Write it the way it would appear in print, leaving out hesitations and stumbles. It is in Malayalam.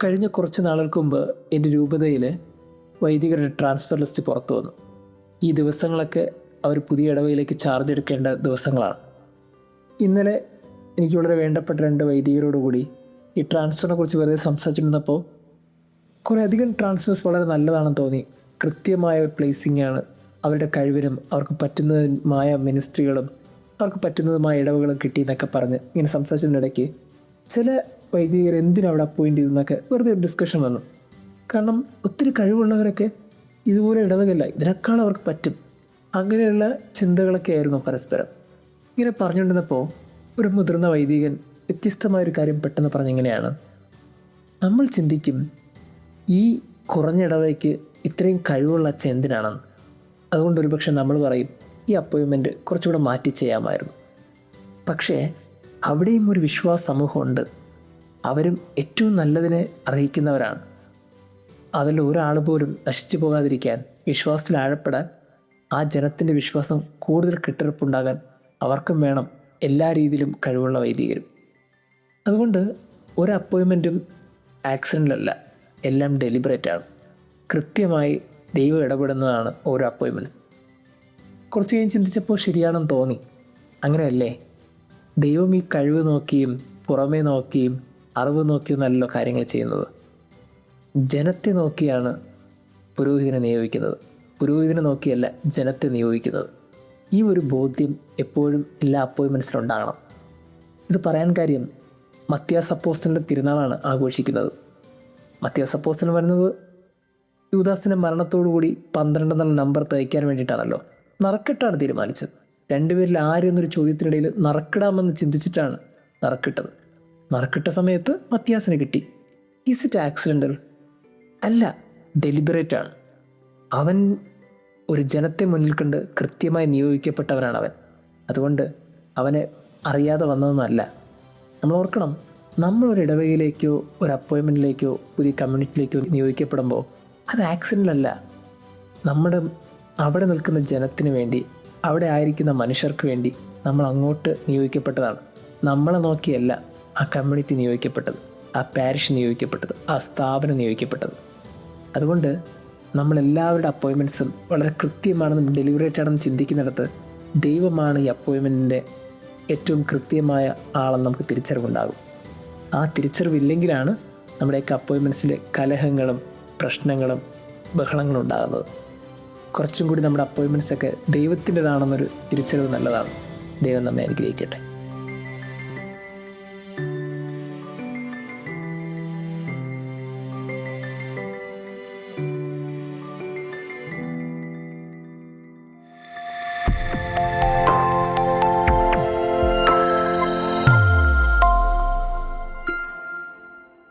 കഴിഞ്ഞ കുറച്ച് നാളുകൾക്ക് മുമ്പ് എൻ്റെ രൂപതയിൽ വൈദികരുടെ ട്രാൻസ്ഫർ ലിസ്റ്റ് പുറത്തു വന്നു. ഈ ദിവസങ്ങളൊക്കെ അവർ പുതിയ ഇടവയിലേക്ക് ചാർജ് എടുക്കേണ്ട ദിവസങ്ങളാണ്. ഇന്നലെ എനിക്ക് വളരെ വേണ്ടപ്പെട്ട 2 വൈദികരോടുകൂടി ഈ ട്രാൻസ്ഫറിനെ കുറിച്ച് വെറുതെ സംസാരിച്ചിരുന്നപ്പോൾ കുറേ അധികം ട്രാൻസ്ഫേഴ്സ് വളരെ നല്ലതാണെന്ന് തോന്നി. കൃത്യമായ ഒരു പ്ലേസിങ്ങാണ്, അവരുടെ കഴിവിനും അവർക്ക് പറ്റുന്നതുമായ മിനിസ്ട്രികളും അവർക്ക് പറ്റുന്നതുമായ ഇടവുകളും കിട്ടിയെന്നൊക്കെ പറഞ്ഞ് ഇങ്ങനെ സംസാരിച്ചതിനിടയ്ക്ക് ചില വൈദികർ എന്തിനവിടെ അപ്പോയിൻ്റ് ചെയ്തെന്നൊക്കെ വെറുതെ ഒരു ഡിസ്കഷൻ വന്നു. കാരണം ഒത്തിരി കഴിവുള്ളവരൊക്കെ ഇതുപോലെ ഇടവകല്ല, ഇതിനേക്കാൾ അവർക്ക് പറ്റും, അങ്ങനെയുള്ള ചിന്തകളൊക്കെ ആയിരുന്നു പരസ്പരം. ഇങ്ങനെ പറഞ്ഞുകൊണ്ടിരുന്നപ്പോൾ ഒരു മുതിർന്ന വൈദികൻ വ്യത്യസ്തമായൊരു കാര്യം പെട്ടെന്ന് പറഞ്ഞിങ്ങനെയാണ്: നമ്മൾ ചിന്തിക്കും ഈ കുറഞ്ഞ ഇടവയ്ക്ക് ഇത്രയും കഴിവുള്ള അച്ഛൻ എന്തിനാണെന്ന്. അതുകൊണ്ട് ഒരുപക്ഷെ നമ്മൾ പറയും ഈ അപ്പോയിൻമെൻറ്റ് കുറച്ചുകൂടെ മാറ്റി ചെയ്യാമായിരുന്നു. പക്ഷേ അവിടെയും ഒരു വിശ്വാസ സമൂഹമുണ്ട്. അവരും ഏറ്റവും നല്ലതിനെ അർഹിക്കുന്നവരാണ്. അതിൽ ഒരാൾ പോലും നശിച്ചു പോകാതിരിക്കാൻ, വിശ്വാസത്തിൽ ആഴപ്പെടാൻ, ആ ജനത്തിൻ്റെ വിശ്വാസം കൂടുതൽ കെട്ടുറപ്പുണ്ടാകാൻ അവർക്കും വേണം എല്ലാ രീതിയിലും കഴിവുള്ള വൈദികരും. അതുകൊണ്ട് ഒരു അപ്പോയിൻമെൻറ്റും ആക്സിഡൻ്റല്ല, എല്ലാം ഡെലിബറേറ്റാണ്. കൃത്യമായി ദൈവം ഇടപെടുന്നതാണ് ഓരോ അപ്പോയിൻമെൻറ്റ്സ്. കുറച്ച് കഴിഞ്ഞ് ചിന്തിച്ചപ്പോൾ ശരിയാണെന്ന് തോന്നി. അങ്ങനെയല്ലേ? ദൈവം ഈ കഴിവ് നോക്കിയും പുറമേ നോക്കിയും അറിവ് നോക്കിയും നല്ലല്ലോ കാര്യങ്ങൾ ചെയ്യുന്നത്. ജനത്തെ നോക്കിയാണ് പുരോഹിതനെ നിയോഗിക്കുന്നത്, പുരോഹിതനെ നോക്കിയല്ല ജനത്തെ നിയോഗിക്കുന്നത്. ഈ ഒരു ബോധ്യം എപ്പോഴും എല്ലാ അപ്പോയിൻമെൻറ്റ്സിലും ഉണ്ടാകണം. ഇത് പറയാൻ കാര്യം, മത്തിയാസ് അപ്പോസ്തലൻ്റെ തിരുനാളാണ് ആഘോഷിക്കുന്നത്. മത്തിയാസ് അപ്പോസ്തലൻ വരുന്നത് യൂദാസിൻ്റെ മരണത്തോടുകൂടി 12 എന്നുള്ള നമ്പർ തയ്ക്കാൻ വേണ്ടിയിട്ടാണല്ലോ. നറുക്കിട്ടാണ് തീരുമാനിച്ചത്. 2 പേരിൽ ആര് എന്നൊരു ചോദ്യത്തിനിടയിൽ നറുക്കിടാമെന്ന് ചിന്തിച്ചിട്ടാണ് നറുക്കിട്ടത്. നറുക്കിട്ട സമയത്ത് മത്തിയാസിന് കിട്ടി. Is it accidental? അല്ല, ഡെലിബറേറ്റ് ആണ്. അവൻ ഒരു ജനത്തെ മുന്നിൽ കണ്ട് കൃത്യമായി നിയോഗിക്കപ്പെട്ടവനാണ് അവൻ. അതുകൊണ്ട് അവനെ അറിയാതെ വന്നതൊന്നുമല്ല. നമ്മൾ ഓർക്കണം, നമ്മളൊരു ഇടവകയിലേക്കോ ഒരു അപ്പോയിൻമെൻറ്റിലേക്കോ പുതിയ കമ്മ്യൂണിറ്റിയിലേക്കോ നിയോഗിക്കപ്പെടുമ്പോൾ അത് ആക്സിഡൻ്റല്ല. നമ്മുടെ അവിടെ നിൽക്കുന്ന ജനത്തിന് വേണ്ടി, അവിടെ ആയിരിക്കുന്ന മനുഷ്യർക്ക് വേണ്ടി നമ്മൾ അങ്ങോട്ട് നിയോഗിക്കപ്പെട്ടതാണ്. നമ്മളെ നോക്കിയല്ല ആ കമ്മ്യൂണിറ്റി നിയോഗിക്കപ്പെട്ടത്, ആ പാരിഷ് നിയോഗിക്കപ്പെട്ടത്, ആ സ്ഥാപനം നിയോഗിക്കപ്പെട്ടത്. അതുകൊണ്ട് നമ്മളെല്ലാവരുടെ അപ്പോയിൻമെൻറ്റ്സും വളരെ കൃത്യമാണെന്നും ഡെലിബറേറ്റ് ആണെന്ന് ചിന്തിക്കുന്നിടത്ത് ദൈവമാണ് ഈ അപ്പോയിൻമെൻറ്റിൻ്റെ ഏറ്റവും കൃത്യമായ ആളെന്ന് നമുക്ക് തിരിച്ചറിവുണ്ടാകും. ആ തിരിച്ചറിവില്ലെങ്കിലാണ് നമ്മുടെയൊക്കെ അപ്പോയിൻമെൻറ്റ്സിലെ കലഹങ്ങളും പ്രശ്നങ്ങളും ബഹളങ്ങളും ഉണ്ടാകുന്നത്. കുറച്ചും കൂടി നമ്മുടെ അപ്പോയിൻമെൻറ്റ്സൊക്കെ ദൈവത്തിൻ്റെതാണെന്നൊരു തിരിച്ചറിവ് നല്ലതാണ്. ദൈവം നമ്മെ അനുഗ്രഹിക്കട്ടെ.